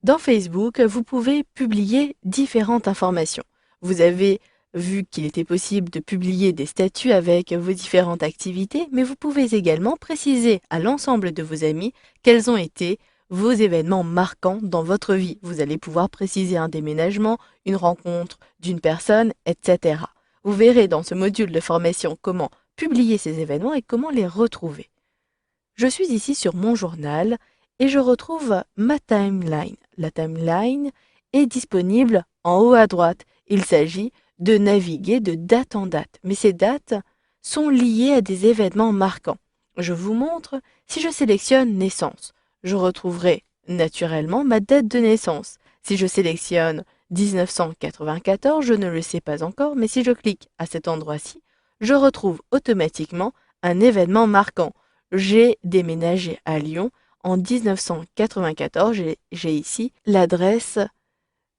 Dans Facebook, vous pouvez publier différentes informations. Vous avez vu qu'il était possible de publier des statuts avec vos différentes activités, mais vous pouvez également préciser à l'ensemble de vos amis quels ont été vos événements marquants dans votre vie. Vous allez pouvoir préciser un déménagement, une rencontre d'une personne, etc. Vous verrez dans ce module de formation comment publier ces événements et comment les retrouver. Je suis ici sur mon journal et je retrouve ma timeline. La timeline est disponible en haut à droite. Il s'agit de naviguer de date en date, mais ces dates sont liées à des événements marquants. Je vous montre, si je sélectionne naissance, je retrouverai naturellement ma date de naissance. Si je sélectionne 1994, je ne le sais pas encore, mais si je clique à cet endroit-ci, je retrouve automatiquement un événement marquant. J'ai déménagé à Lyon en 1994. J'ai ici l'adresse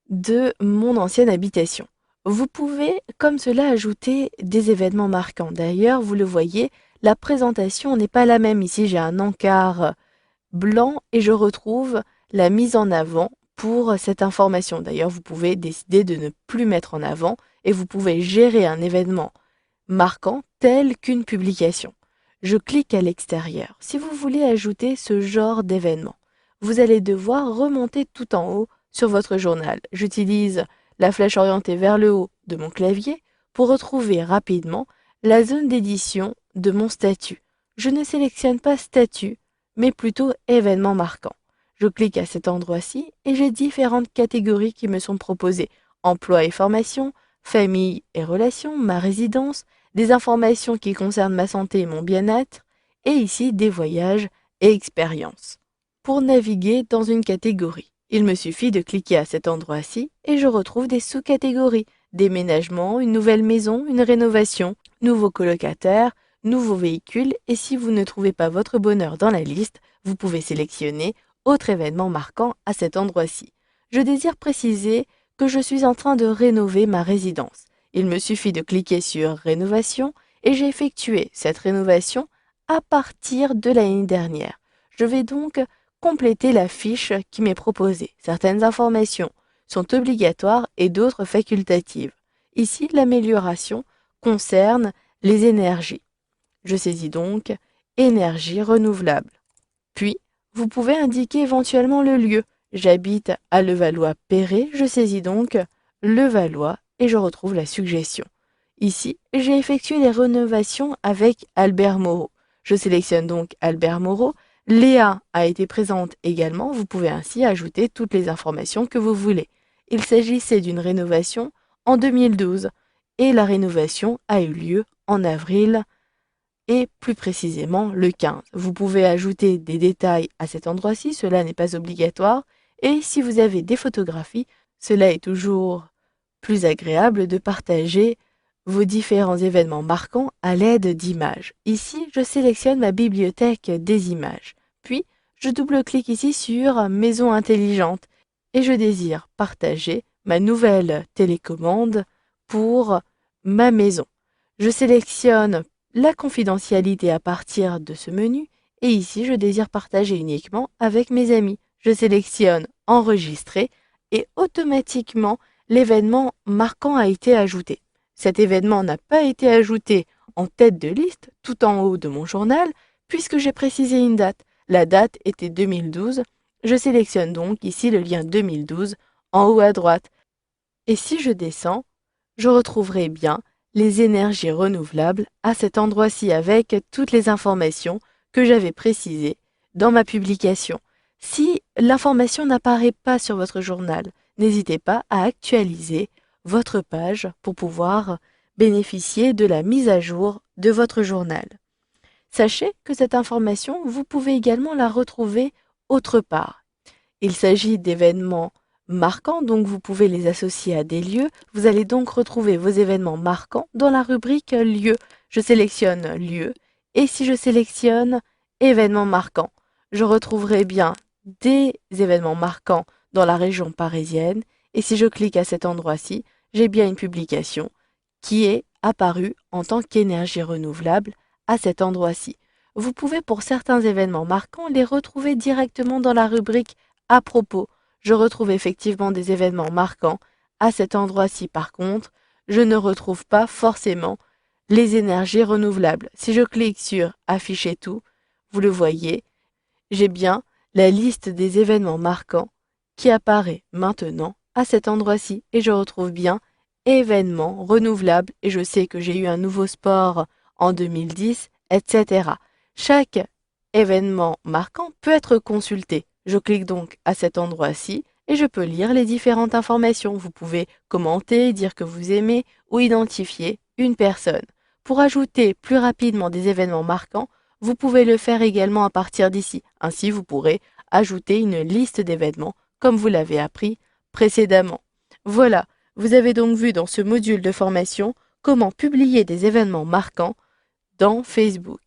de mon ancienne habitation. Vous pouvez, comme cela, ajouter des événements marquants. D'ailleurs, vous le voyez, la présentation n'est pas la même. Ici, j'ai un encart blanc et je retrouve la mise en avant pour cette information. D'ailleurs, vous pouvez décider de ne plus mettre en avant et vous pouvez gérer un événement marquant tel qu'une publication. Je clique à l'extérieur. Si vous voulez ajouter ce genre d'événement, vous allez devoir remonter tout en haut sur votre journal. J'utilise la flèche orientée vers le haut de mon clavier pour retrouver rapidement la zone d'édition de mon statut. Je ne sélectionne pas statut, mais plutôt événement marquant. Je clique à cet endroit-ci et j'ai différentes catégories qui me sont proposées. Emploi et formation, famille et relations, ma résidence, des informations qui concernent ma santé et mon bien-être, et ici des voyages et expériences. Pour naviguer dans une catégorie, il me suffit de cliquer à cet endroit-ci et je retrouve des sous-catégories, déménagement, une nouvelle maison, une rénovation, nouveau colocataire, nouveau véhicule, et si vous ne trouvez pas votre bonheur dans la liste, vous pouvez sélectionner autre événement marquant à cet endroit-ci. Je désire préciser que je suis en train de rénover ma résidence. Il me suffit de cliquer sur rénovation et j'ai effectué cette rénovation à partir de l'année dernière. Je vais donc compléter la fiche qui m'est proposée. Certaines informations sont obligatoires et d'autres facultatives. Ici, l'amélioration concerne les énergies. Je saisis donc énergie renouvelable. Puis, vous pouvez indiquer éventuellement le lieu. J'habite à Levallois-Perret, je saisis donc Levallois et je retrouve la suggestion. Ici, j'ai effectué les rénovations avec Albert Moreau. Je sélectionne donc Albert Moreau. Léa a été présente également. Vous pouvez ainsi ajouter toutes les informations que vous voulez. Il s'agissait d'une rénovation en 2012 et la rénovation a eu lieu en avril et plus précisément le 15. Vous pouvez ajouter des détails à cet endroit-ci, cela n'est pas obligatoire. Et si vous avez des photographies, cela est toujours plus agréable de partager vos différents événements marquants à l'aide d'images. Ici, je sélectionne ma bibliothèque des images. Puis, je double-clique ici sur Maison intelligente et je désire partager ma nouvelle télécommande pour ma maison. Je sélectionne la confidentialité à partir de ce menu et ici, je désire partager uniquement avec mes amis. Je sélectionne Enregistrer et automatiquement, l'événement marquant a été ajouté. Cet événement n'a pas été ajouté en tête de liste tout en haut de mon journal puisque j'ai précisé une date. La date était 2012. Je sélectionne donc ici le lien 2012 en haut à droite. Et si je descends, je retrouverai bien les énergies renouvelables à cet endroit-ci avec toutes les informations que j'avais précisées dans ma publication. Si l'information n'apparaît pas sur votre journal, n'hésitez pas à actualiser votre page pour pouvoir bénéficier de la mise à jour de votre journal. Sachez que cette information, vous pouvez également la retrouver autre part. Il s'agit d'événements marquants, donc vous pouvez les associer à des lieux. Vous allez donc retrouver vos événements marquants dans la rubrique lieux. Je sélectionne lieu et si je sélectionne événements marquants, je retrouverai bien des événements marquants dans la région parisienne et si je clique à cet endroit-ci, j'ai bien une publication qui est apparue en tant qu'énergie renouvelable à cet endroit-ci. Vous pouvez pour certains événements marquants les retrouver directement dans la rubrique à propos. je retrouve effectivement des événements marquants. À cet endroit-ci, par contre, je ne retrouve pas forcément les énergies renouvelables. Si je clique sur Afficher tout, vous le voyez, j'ai bien la liste des événements marquants qui apparaît maintenant à cet endroit-ci et je retrouve bien événements renouvelables et je sais que j'ai eu un nouveau sport en 2010, etc. Chaque événement marquant peut être consulté. Je clique donc à cet endroit-ci et je peux lire les différentes informations. Vous pouvez commenter, dire que vous aimez ou identifier une personne. Pour ajouter plus rapidement des événements marquants, vous pouvez le faire également à partir d'ici. Ainsi, vous pourrez ajouter une liste d'événements comme vous l'avez appris précédemment. Voilà, vous avez donc vu dans ce module de formation comment publier des événements marquants dans Facebook.